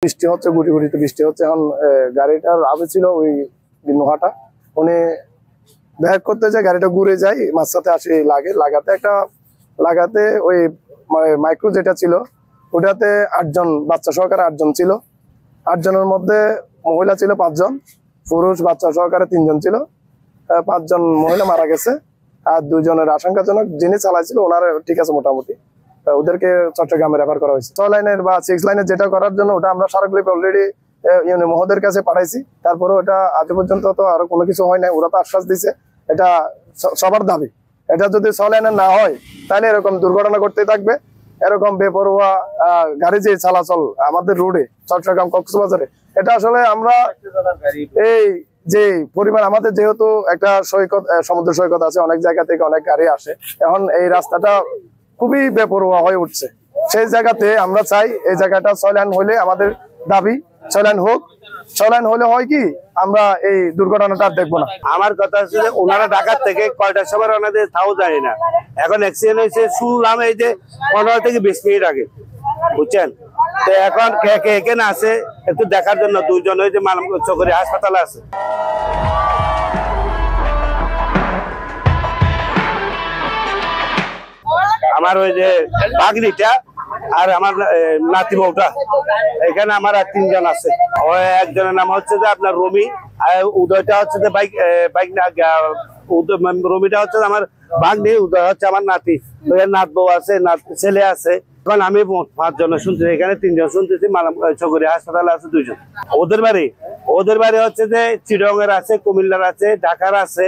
বৃষ্টি হচ্ছে, গুটি গুটিতে বৃষ্টি হচ্ছে। এখন গাড়িটার আবে ছিল ওই নোহাটা, উনি ব্যাক করতে যায়, গাড়িটা ঘুরে যায়, মাঝ সাথে আসে লাগাতে ওই মাইক্রো যেটা ছিল ওটাতে 8 জন বাচ্চা সহকারে 8 জন ছিল। 8 জনের মধ্যে মহিলা ছিল 5 জন, পুরুষ বাচ্চা সহকারে 3 জন ছিল। 5 জন মহিলা মারা গেছে, আর 2 জনের আশঙ্কাজনক। যিনি চালাইছিল ওনার ঠিক আছে মোটামুটি, ওদেরকে চট্টগ্রামে রেফার করা হয়েছে। 6 লাইনের বা 6 লাইনের যেটা করার জন্য ওটা আমরা স্মারকলিপি অলরেডি মহোদয়ের কাছে পাঠাইছি। তারপরে ওটা আজ পর্যন্ত তো আরো কোনো কিছু হয় নাই। ওরা তো আশ্বাস দিছে এটা সবার দাবি, এটা যদি 6 লাইনের না হয় তাহলে এরকম দুর্ঘটনা করতে থাকবে। এরকম বেপরোয়া গাড়ি যে চলাচল আমাদের রোডে চট্টগ্রাম কক্সবাজারে, এটা আসলে আমরা এই যে পরিমাণ আমাদের যেহেতু একটা সৈকত, সমুদ্র সৈকত আছে, অনেক জায়গা থেকে অনেক গাড়ি আসে, এখন এই রাস্তাটা খুবই বেপরোয়া হয়ে উঠছে। সেই জায়গাতে আমরা চাই এই জায়গাটা 6 লাইন হলে আমাদের দাবি 6 লাইন হোক। 6 লাইন হলে হয় কি আমরা এই দুর্ঘটনাটা দেখবো না। আমার কথা হচ্ছে যে ওনারা ঢাকার থেকে কয়টার সময় ওনাদের তাও জানি না। এখন অ্যাক্সিডেন্ট হয়েছে শুনলাম এই যে 15 থেকে 20 মিনিট আগে, বুঝছেন। তো এখন কে এখানে আছে একটু দেখার জন্য 2 জন ওই যে চকরি হাসপাতালে আছে। আমার ওই যে বাগনিটা আর আমার নাতি বউটা, এখানে আমার আর 3 জন আছে। ওই একজনের নাম হচ্ছে যে আপনার রমি, আর উদয়টা হচ্ছে যে বাইক রমিটা হচ্ছে আমার বাগনি, উদয় হচ্ছে আমার নাতি। নাত বউ আছে, ছেলে আছে। এখন আমি 5 জন শুনতেছি, এখানে 3 জন শুনতেছি। চকরি হাসপাতালে আছে 2 জন। ওদের বাড়ি হচ্ছে যে চিটগাঁয়ের আছে, কুমিল্লার আছে, ঢাকার আছে।